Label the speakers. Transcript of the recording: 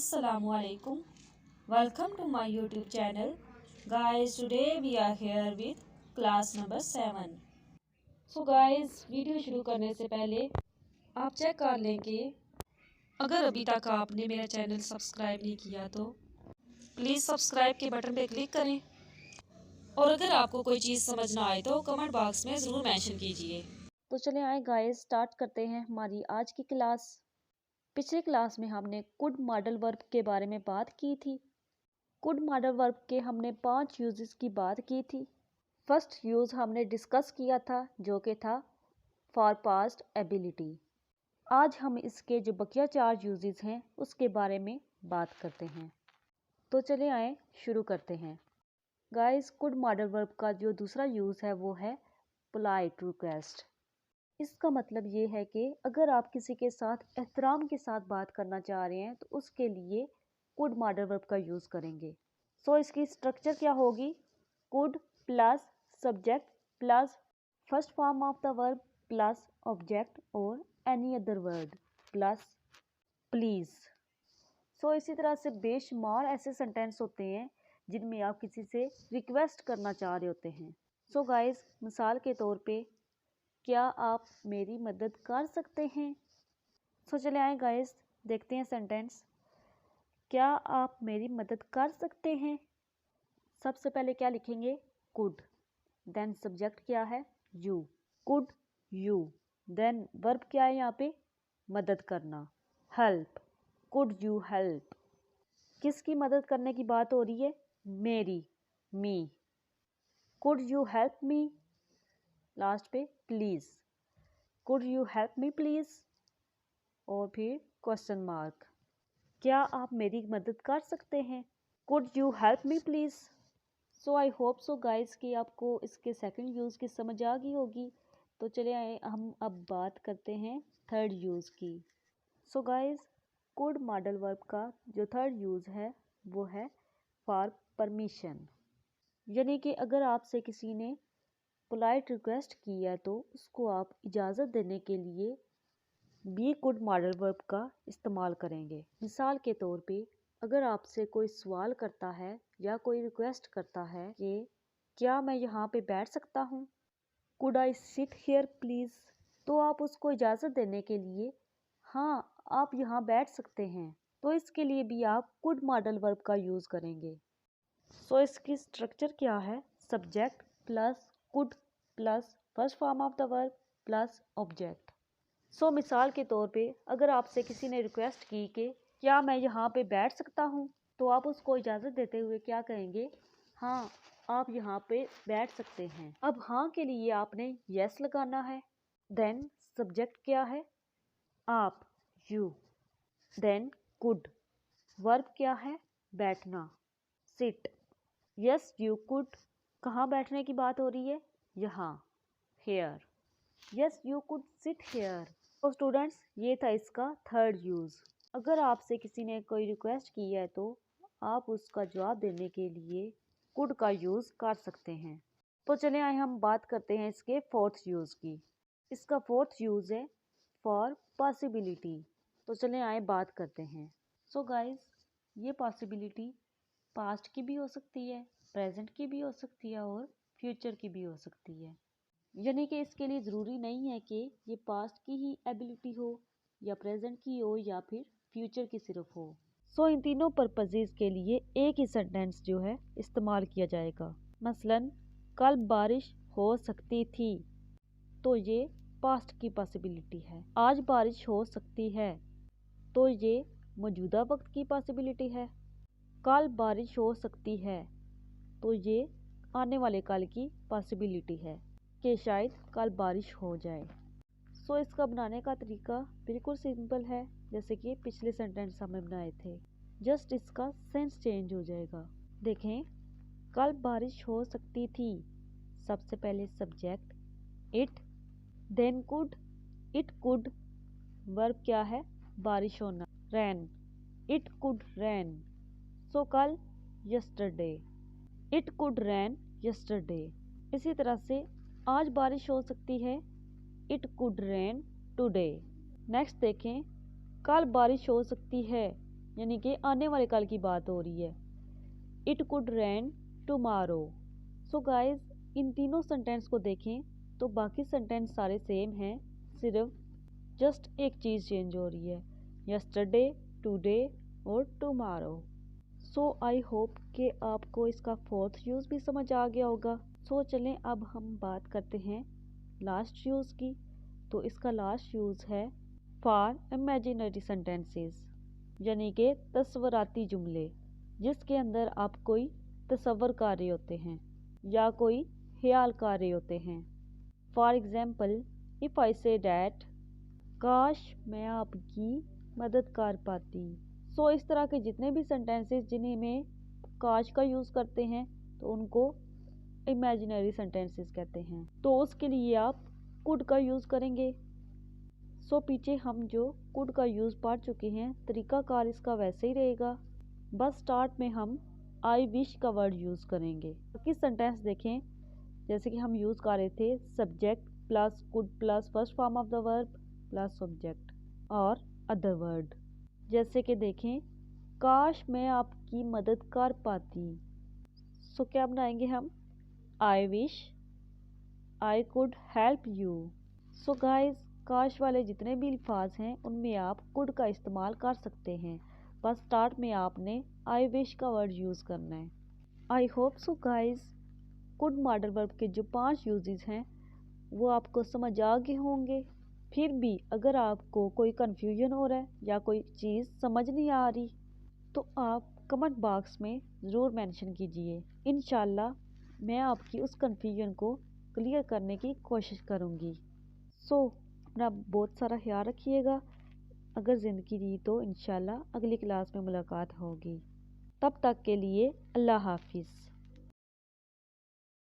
Speaker 1: Assalamu alaikum. Welcome to my YouTube channel. Guys, today we are here with class number 7. So guys, video शुरू करने से पहले आप check कर लें कि अगर अभी तक आपने मेरा चैनल सब्सक्राइब नहीं किया तो प्लीज़ सब्सक्राइब के बटन पे क्लिक करें और अगर आपको कोई चीज़ समझ ना आए तो कमेंट बॉक्स में ज़रूर मेंशन कीजिए।
Speaker 2: तो चले आए गाइस, स्टार्ट करते हैं हमारी आज की क्लास। पिछले क्लास में हमने कुड मॉडल वर्ब के बारे में बात की थी। कुड मॉडल वर्ब के हमने 5 यूजेस की बात की थी। फर्स्ट यूज़ हमने डिस्कस किया था जो कि था फॉर पास्ट एबिलिटी। आज हम इसके जो बकिया 4 यूजेस हैं उसके बारे में बात करते हैं। तो चले आए शुरू करते हैं। गाइस, कुड मॉडल वर्ब का जो दूसरा यूज़ है वो है पोलाइट रिक्वेस्ट। इसका मतलब ये है कि अगर आप किसी के साथ एहतराम के साथ बात करना चाह रहे हैं तो उसके लिए कुड मॉडल वर्ब का यूज़ करेंगे। सो इसकी स्ट्रक्चर क्या होगी? Could plus subject plus first form of the verb plus object और any other word plus please. So इसी तरह से बेशुमार ऐसे सेंटेंस होते हैं जिनमें आप किसी से रिक्वेस्ट करना चाह रहे होते हैं। सो गाइस, मिसाल के तौर पे, क्या आप मेरी मदद कर सकते हैं? सो चले आए गाइस, देखते हैं सेंटेंस। क्या आप मेरी मदद कर सकते हैं? सबसे पहले क्या लिखेंगे? कुड। देन सब्जेक्ट क्या है? You. Could you. Then verb क्या है यहाँ पे? मदद करना, हेल्प। Could you help. किसकी मदद करने की बात हो रही है? मेरी, मी। Could you help me. Last पे please. Could you help me please. और फिर क्वेश्चन मार्क। क्या आप मेरी मदद कर सकते हैं? Could you help me please. So I hope so guys कि आपको इसके सेकंड यूज़ की समझ आ गई होगी। तो चले आए हम अब बात करते हैं थर्ड यूज़ की। So guys, could modal verb का जो थर्ड यूज़ है वो है फॉर परमिशन। यानी कि अगर आपसे किसी ने पोलाइट रिक्वेस्ट की है तो उसको आप इजाज़त देने के लिए बी कुड मॉडल वर्ब का इस्तेमाल करेंगे। मिसाल के तौर पे, अगर आपसे कोई सवाल करता है या कोई रिक्वेस्ट करता है कि क्या मैं यहाँ पे बैठ सकता हूँ, could I sit here please, तो आप उसको इजाज़त देने के लिए हाँ आप यहाँ बैठ सकते हैं, तो इसके लिए भी आप कुड मॉडल वर्ब का यूज़ करेंगे। सो इसकी स्ट्रक्चर क्या है? Subject plus could plus first form of the verb plus object. So मिसाल के तौर पे, अगर आपसे किसी ने रिक्वेस्ट की कि क्या मैं यहाँ पे बैठ सकता हूँ, तो आप उसको इजाज़त देते हुए क्या कहेंगे? हाँ आप यहाँ पे बैठ सकते हैं। अब हाँ के लिए आपने यस लगाना है। देन सब्जेक्ट क्या है? आप, यू। देन कुड, वर्ब क्या है? बैठना, सिट। यस यू कुड, कहाँ बैठने की बात हो रही है? यहाँ, here. Yes you could sit here. तो स्टूडेंट्स, ये था इसका थर्ड यूज़। अगर आपसे किसी ने कोई रिक्वेस्ट की है तो आप उसका जवाब देने के लिए कुड का यूज़ कर सकते हैं। तो चले आए हम बात करते हैं इसके फोर्थ यूज़ की। इसका फोर्थ यूज़ है फॉर पॉसिबिलिटी। तो चले आए बात करते हैं। सो गाइस, ये पॉसिबिलिटी पास्ट की भी हो सकती है, प्रेजेंट की भी हो सकती है और फ्यूचर की भी हो सकती है। यानी कि इसके लिए ज़रूरी नहीं है कि ये पास्ट की ही एबिलिटी हो या प्रेजेंट की हो या फिर फ्यूचर की सिर्फ हो। सो इन तीनों पर्पसेस के लिए एक ही सेंटेंस जो है इस्तेमाल किया जाएगा। मसलन, कल बारिश हो सकती थी, तो ये पास्ट की पॉसिबिलिटी है। आज बारिश हो सकती है, तो ये मौजूदा वक्त की पॉसिबिलिटी है। कल बारिश हो सकती है, तो ये आने वाले कल की पॉसिबिलिटी है कि शायद कल बारिश हो जाए। सो इसका बनाने का तरीका बिल्कुल सिंपल है, जैसे कि पिछले सेंटेंस हमने बनाए थे। जस्ट इसका सेंस चेंज हो जाएगा। देखें, कल बारिश हो सकती थी, सबसे पहले subject it, then could, it could, verb क्या है? बारिश होना, रैन, इट कुड रैन। सो कल, yesterday, it could rain yesterday. इसी तरह से आज बारिश हो सकती है, it could rain today. Next देखें, कल बारिश हो सकती है, यानी कि आने वाले कल की बात हो रही है। It could rain tomorrow. So guys in तीनों सेंटेंस को देखें तो बाकी सेंटेंस सारे सेम हैं, सिर्फ जस्ट एक चीज़ चेंज हो रही है, यस्टरडे, टुडे और टुमारो। सो आई होप कि आपको इसका फोर्थ यूज़ भी समझ आ गया होगा। सो चलें अब हम बात करते हैं लास्ट यूज़ की। तो इसका लास्ट यूज़ है फॉर इमेजिनरी सेंटेंसेस, यानी कि तस्वराती जुमले, जिसके अंदर आप कोई तसव्वुर कर रहे होते हैं या कोई ख्याल कर रहे होते हैं। For example if I say that, काश मैं आपकी मदद कर पाती। सो इस तरह के जितने भी सेंटेंसेस जिन्हें में काश का यूज़ करते हैं तो उनको इमेजिनरी सेंटेंसेस कहते हैं। तो उसके लिए आप कुड का यूज़ करेंगे। सो पीछे हम जो कुड का यूज़ पढ़ चुके हैं, तरीकाकार इसका वैसे ही रहेगा, बस स्टार्ट में हम आई विश का वर्ड यूज़ करेंगे। बाकी सेंटेंस देखें, जैसे कि हम यूज़ कर रहे थे subject plus could plus first form of the verb plus subject और अदर वर्ड। जैसे कि देखें, काश मैं आपकी मदद कर पाती। सो क्या बनाएंगे हम, I wish I could help you. So guys काश वाले जितने भी अल्फाज हैं उनमें आप कुड का इस्तेमाल कर सकते हैं, बस स्टार्ट में आपने आई विश का वर्ड यूज़ करना है। I hope so guys could modal verb के जो 5 यूजेस हैं वो आपको समझ आ गए होंगे। फिर भी अगर आपको कोई कन्फ्यूजन हो रहा है या कोई चीज़ समझ नहीं आ रही तो आप कमेंट बॉक्स में ज़रूर मेंशन कीजिए। इंशाल्लाह मैं आपकी उस कन्फ्यूजन को क्लियर करने की कोशिश करूँगी। सो अपना बहुत सारा ख्याल रखिएगा। अगर ज़िंदगी दी तो इंशाल्लाह अगली क्लास में मुलाकात होगी। तब तक के लिए अल्लाह हाफिज़।